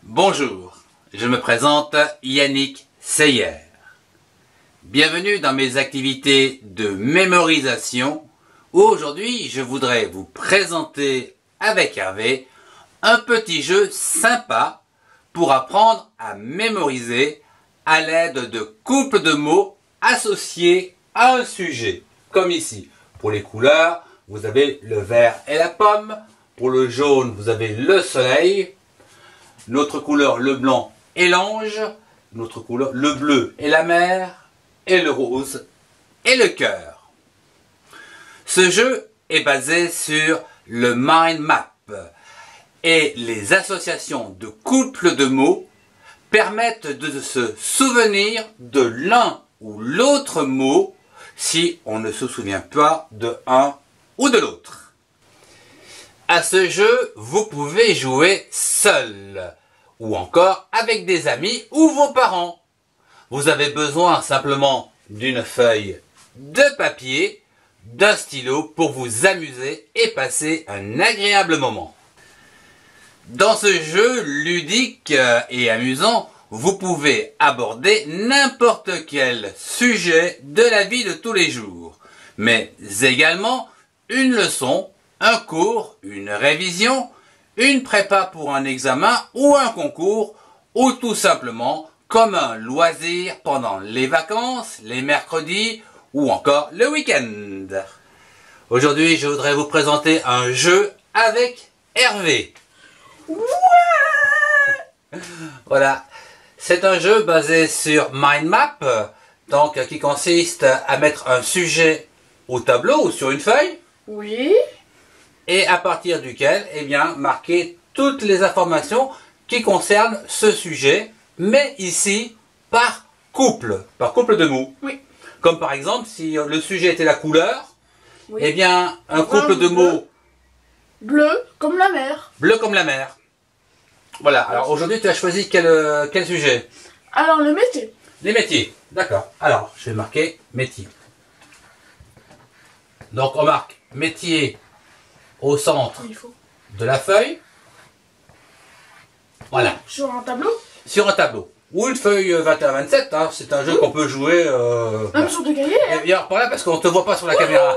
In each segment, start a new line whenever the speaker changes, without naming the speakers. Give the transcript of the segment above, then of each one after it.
Bonjour, je me présente Yannick Seyer. Bienvenue dans mes activités de mémorisation où aujourd'hui je voudrais vous présenter avec Hervé un petit jeu sympa pour apprendre à mémoriser à l'aide de couples de mots associés à un sujet. Comme ici, pour les couleurs, vous avez le vert et la pomme. Pour le jaune, vous avez le soleil. Notre couleur, le blanc et l'ange. Notre couleur, le bleu et la mer. Et le rose et le cœur. Ce jeu est basé sur le mind map. Et les associations de couples de mots permettent de se souvenir de l'un ou l'autre mot si on ne se souvient pas de un ou de l'autre. À ce jeu, vous pouvez jouer seul ou encore avec des amis ou vos parents. Vous avez besoin simplement d'une feuille de papier, d'un stylo pour vous amuser et passer un agréable moment. Dans ce jeu ludique et amusant, vous pouvez aborder n'importe quel sujet de la vie de tous les jours, mais également une leçon, un cours, une révision, une prépa pour un examen ou un concours, ou tout simplement comme un loisir pendant les vacances, les mercredis ou encore le week-end. Aujourd'hui, je voudrais vous présenter un jeu avec Hervé. Ouais. Voilà. C'est un jeu basé sur mind map, donc qui consiste à mettre un sujet au tableau ou sur une feuille.
Oui.
Et à partir duquel, marquer toutes les informations qui concernent ce sujet, mais ici par couple de mots.
Oui.
Comme par exemple, si le sujet était la couleur,
oui.
Un couple de mots.
Bleu comme la mer.
Bleu comme la mer. Voilà, alors aujourd'hui tu as choisi quel sujet?
Alors le métier.
Les métiers, d'accord. Alors, je vais marquer métier. Donc on marque métier au centre de la feuille. Voilà.
Sur un tableau?
Sur un tableau. Ou une feuille 21-27, hein. C'est un jeu qu'on peut jouer...
Même sur deux cahiers.
Et viens par là parce qu'on ne te voit pas sur la caméra.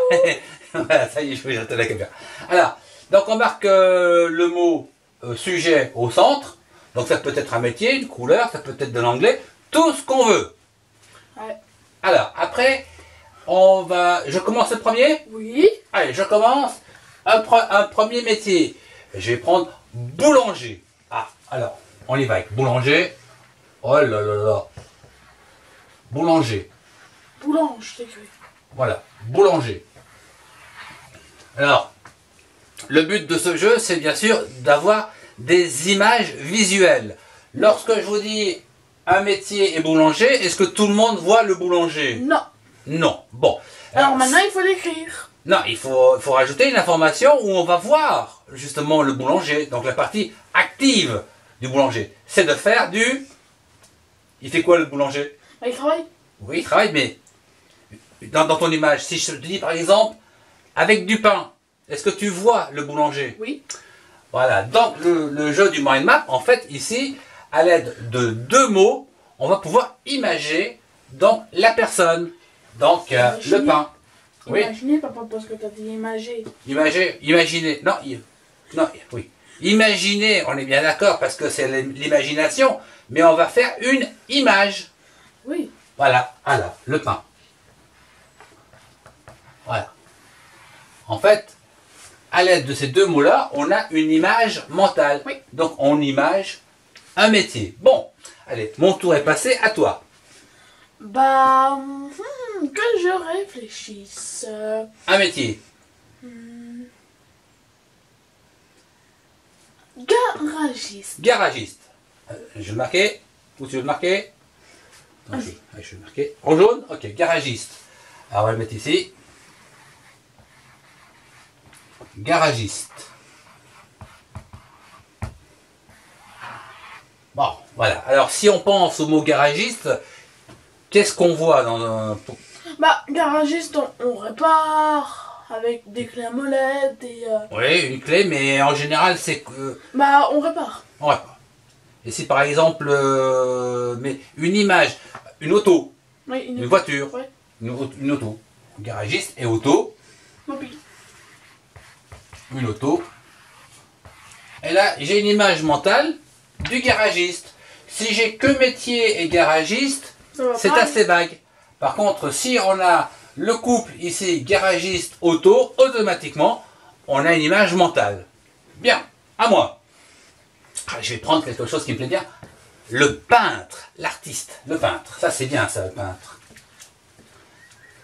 Voilà, ça y est, je vais jeter la caméra. Alors, donc on marque le mot sujet au centre. Donc ça peut être un métier, une couleur, ça peut être de l'anglais, tout ce qu'on veut.
Ouais.
Alors, après, je commence le premier?
Oui.
Allez, je commence un premier métier. Je vais prendre boulanger. Ah, alors, on y va avec boulanger. Oh là là là. Boulanger.
Boulange, c'est écrit.
Voilà, boulanger. Alors, le but de ce jeu, c'est bien sûr d'avoir des images visuelles. Lorsque je vous dis un métier et boulanger, est-ce que tout le monde voit le boulanger?
Non.
Non. Bon.
Alors maintenant, il faut l'écrire.
Non, il faut rajouter une information où on va voir justement le boulanger. Donc la partie active du boulanger, c'est de faire du... Il fait quoi le boulanger?
Il travaille.
Oui, il travaille, mais dans ton image, si je te dis par exemple, avec du pain, est-ce que tu vois le boulanger?
Oui.
Voilà, donc le jeu du mind map, en fait, ici, à l'aide de deux mots, on va pouvoir imager donc la personne, donc le pain.
Imaginez, papa, parce que tu as dit imager.
Imaginez, non, oui. Imaginez, on est bien d'accord, parce que c'est l'imagination, mais on va faire une image.
Oui.
Voilà, alors, le pain. Voilà. En fait, à l'aide de ces deux mots-là, on a une image mentale.
Oui.
Donc, on image un métier. Bon, allez, mon tour est passé, à toi.
Bah, que je réfléchisse.
Un métier.
Garagiste.
Garagiste. Je vais le marquer. Où tu veux le marquer? Je vais le marquer. En jaune? Ok, garagiste. Alors, on va le mettre ici. Garagiste. Bon, voilà. Alors, si on pense au mot garagiste, qu'est-ce qu'on voit dans un...
Bah, garagiste, on répare avec des clés à molette et...
Oui, une clé, mais en général, c'est que...
Bah, on répare.
On répare. Et si par exemple, mais une image, une auto,
Oui,
une voiture,
Ouais.
une auto, garagiste et auto,
Mobile.
une auto. Et là, j'ai une image mentale du garagiste. Si j'ai que métier et garagiste,
Ça va
c'est
pas.
assez vague. Par contre, si on a le couple ici, garagiste, auto, automatiquement, on a une image mentale. Bien, à moi. Ah, je vais prendre quelque chose qui me plaît bien. Le peintre, l'artiste, le peintre. Ça, c'est bien, ça, le peintre.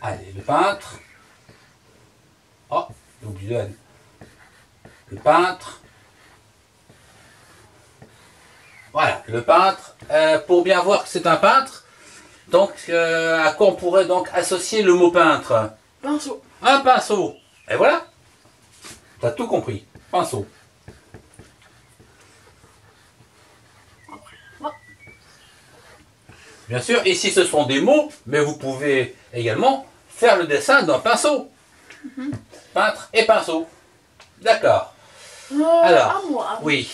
Allez, le peintre. Oh, j'ai oublié de... Le peintre. Voilà, le peintre. Pour bien voir que c'est un peintre, donc à quoi on pourrait donc associer le mot peintre?
Pinceau.
Un pinceau. Et voilà. Tu as tout compris. Pinceau. Bien sûr, ici ce sont des mots, mais vous pouvez également faire le dessin d'un pinceau. Peintre et pinceau. D'accord. Alors,
À moi.
oui.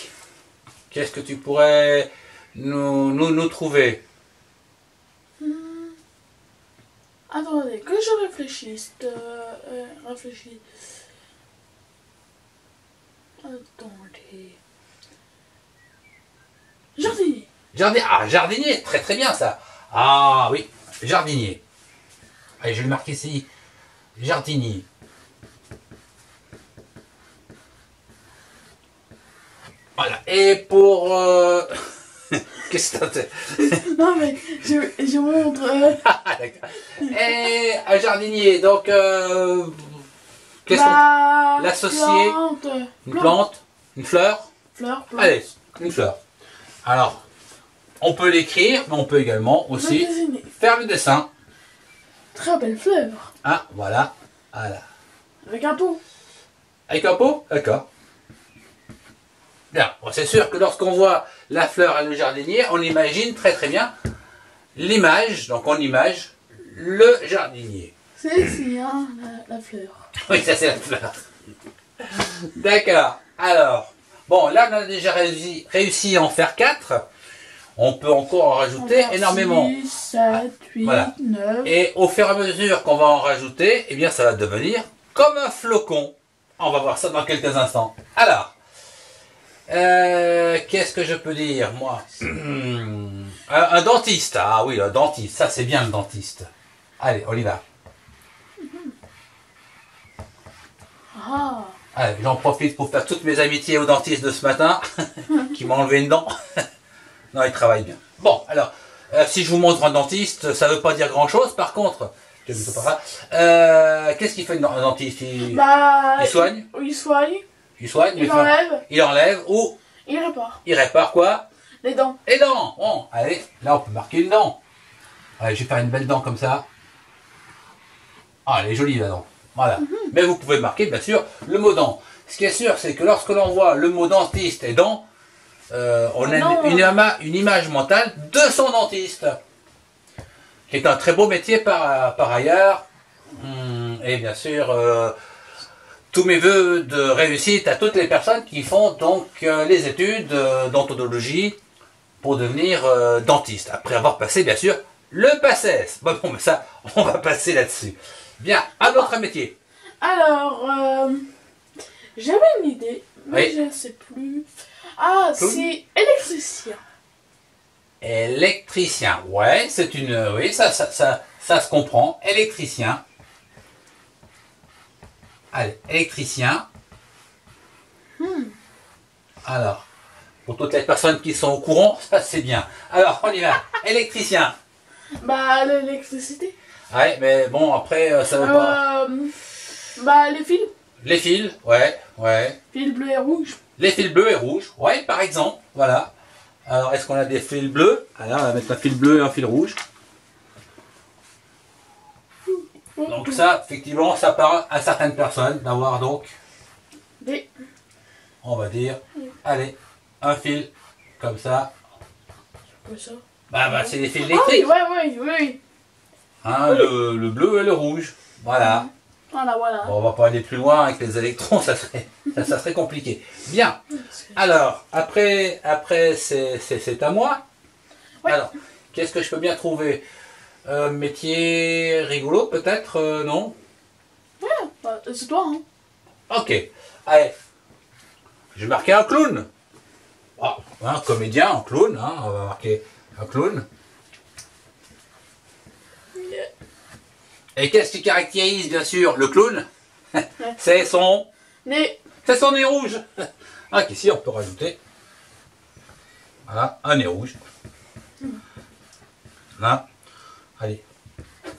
Qu'est-ce que tu pourrais nous trouver?
Attendez, que je réfléchisse. Réfléchis. Attendez. Jardinier.
Ah, jardinier, très très bien ça. Ah oui, jardinier. Allez, je vais le marquer ici. Jardinier. Voilà. Et pour... Qu'est-ce que t'as...
Non mais je montre.
Ah, d'accord. Et un jardinier, donc... qu'est-ce
Bah,
qu'on... L'associer. Une plante. Une fleur.
Fleur, plante.
Allez, une fleur. Alors, on peut l'écrire, mais on peut également
On peut
aussi
dessiner.
faire le dessin.
Très belle fleur.
Ah, voilà. Voilà.
Avec un pot.
Avec un pot? D'accord. Bien. Bon, c'est sûr que lorsqu'on voit la fleur et le jardinier, on imagine très très bien l'image. Donc on image le jardinier.
C'est ici, hein, la fleur.
Oui, ça c'est la fleur. D'accord. Alors, bon, là on a déjà réussi à en faire 4. On peut encore en rajouter énormément.
6, 7, 8,
Voilà.
9.
Et au fur et à mesure qu'on va en rajouter, eh bien ça va devenir comme un flocon. On va voir ça dans quelques instants. Alors, qu'est-ce que je peux dire, moi? Un dentiste. Ah oui, un dentiste. Ça, c'est bien le dentiste. Allez, on y va.
Ah.
Allez, j'en profite pour faire toutes mes amitiés au dentiste de ce matin, qui m'a enlevé une dent. Non, il travaille bien. Bon, alors, si je vous montre un dentiste, ça ne veut pas dire grand-chose. Par contre, qu'est-ce qu'il fait un dentiste?
Bah,
Il soigne?
Il soigne.
Il soigne,
Il enlève.
il enlève ou
Il répare.
il répare quoi?
Les dents.
Les dents. Bon, allez, là on peut marquer une dent. Allez, je vais faire une belle dent comme ça. Ah, elle est jolie la dent. Voilà. Mais vous pouvez marquer bien sûr le mot dent. Ce qui est sûr, c'est que lorsque l'on voit le mot dentiste et dent, on a une image mentale de son dentiste, qui est un très beau métier par ailleurs. Et bien sûr, tous mes voeux de réussite à toutes les personnes qui font donc les études d'odontologie pour devenir dentiste, après avoir passé bien sûr le PACES. Bon, mais ça, on va passer là-dessus. Bien, un autre métier.
Alors, j'avais une idée, mais
Oui.
je ne sais plus. Ah, c'est électricien.
Électricien, ouais, c'est une... Oui, ça se comprend. Électricien. Allez, électricien. Alors, pour toutes les personnes qui sont au courant, ça c'est bien. Alors, on y va. Électricien.
Bah, l'électricité.
Ouais, mais bon, après, ça veut pas...
Bah, les fils.
Les fils, ouais.
Fils bleus et rouges.
Les fils bleus et rouges, ouais, par exemple, voilà. Alors, est-ce qu'on a des fils bleus? Alors, on va mettre un fil bleu et un fil rouge. Donc ça, effectivement, ça parle à certaines personnes d'avoir donc, on va dire, allez, un fil comme ça.
Quoi ça?
Bah c'est des fils
Ah oui,
électriques.
oui.
Hein, le bleu et le rouge, voilà.
Voilà.
Bon, on va pas aller plus loin avec les électrons, ça serait compliqué. Bien. Alors, après c'est à moi.
Oui.
Alors, qu'est-ce que je peux bien trouver? Métier rigolo, peut-être, non?
Ouais, bah, c'est toi, hein.
Ok. Allez. Je vais marquer un clown. Ah, un comédien, un clown, hein, on va marquer un clown. Et qu'est-ce qui caractérise bien sûr le clown? C'est son
Mais,
nez rouge. Ah, qu'ici on peut rajouter. Voilà, un nez rouge. Là. Allez.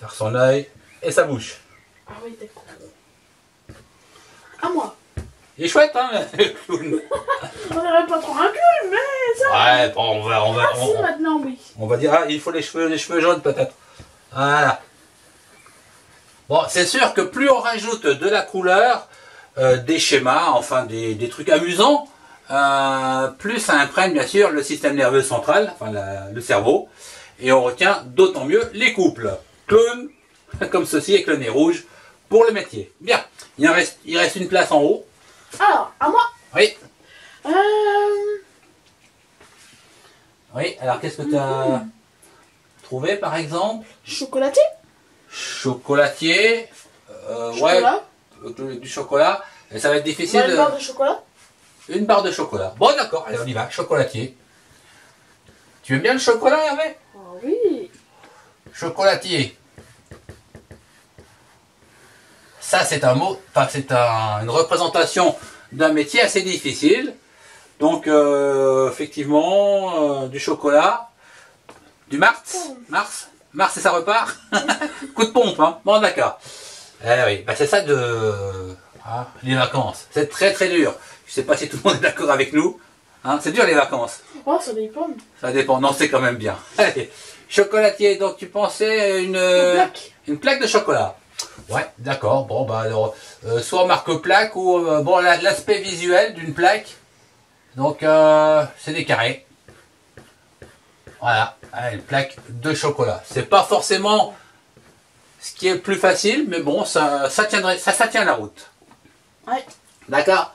Faire son œil et sa bouche.
ah oui, d'accord. À moi.
Il est chouette, hein, le clown.
On dirait pas trop un clown, mais ça.
Ouais, bon,
Ah si, maintenant, oui.
on va dire, ah, il faut les cheveux jaunes peut-être. Voilà. Bon, c'est sûr que plus on rajoute de la couleur, des schémas, enfin des trucs amusants, plus ça imprègne bien sûr le système nerveux central, enfin le cerveau, et on retient d'autant mieux les couples. Clown, comme ceci avec le nez rouge, pour le métier. Bien, il reste une place en haut.
Alors, à moi.
Oui.
Euh...
Oui, alors qu'est-ce que tu as trouvé par exemple?
Chocolaté.
Chocolatier.
Chocolat.
Ouais, du chocolat. Et ça va être difficile.
Une barre de chocolat.
Une barre de chocolat. Bon, d'accord, allez, on y va. Chocolatier. Tu aimes bien le chocolat, Hervé?
Ah oui.
Chocolatier. Ça, c'est un mot, enfin, c'est une représentation d'un métier assez difficile. Donc, effectivement, du chocolat, du Mars et ça repart. Coup de pompe, hein. Bon, d'accord. Eh oui, bah, c'est ça les vacances. C'est très très dur. Je sais pas si tout le monde est d'accord avec nous. Hein, c'est dur les vacances.
Oh, ça dépend.
Ça dépend. Non, c'est quand même bien. Allez. Chocolatier, donc tu pensais une plaque de chocolat. Ouais, d'accord. Bon, bah alors, soit marque plaque ou bon, l'aspect visuel d'une plaque. Donc, c'est des carrés. Voilà, une plaque de chocolat. C'est pas forcément ce qui est le plus facile, mais bon, ça tient la route.
Ouais.
D'accord.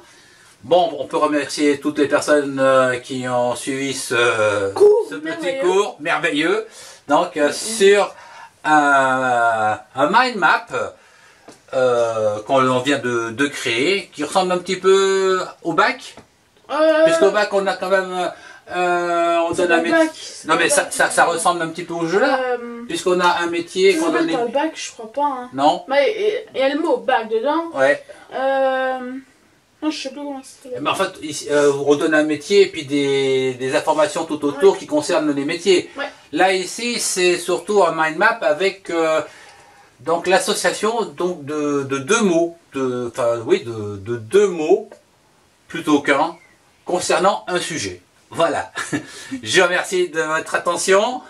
Bon, on peut remercier toutes les personnes qui ont suivi ce petit cours merveilleux. Donc, sur un mind map qu'on vient de créer, qui ressemble un petit peu au bac. Puisqu'au bac, on a quand même... on donne un métier. Non, mais ça ressemble un petit peu au jeu là. Puisqu'on a un métier qu'on donne.
Le bac, je crois pas. Hein.
Non.
Mais il y a le mot bac dedans.
Ouais.
Non, je sais plus comment ça s'appelle.
Mais en fait, on redonne un métier et puis des informations tout autour qui concernent les métiers.
Ouais.
Là, ici, c'est surtout un mind map avec donc l'association donc de deux mots. De deux mots plutôt qu'un concernant un sujet. Voilà. Je vous remercie de votre attention.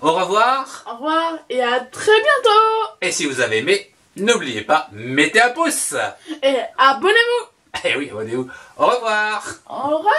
Au revoir.
Au revoir et à très bientôt.
Et si vous avez aimé, n'oubliez pas, mettez un pouce.
Et abonnez-vous.
Eh oui, abonnez-vous. Au revoir.
Au revoir.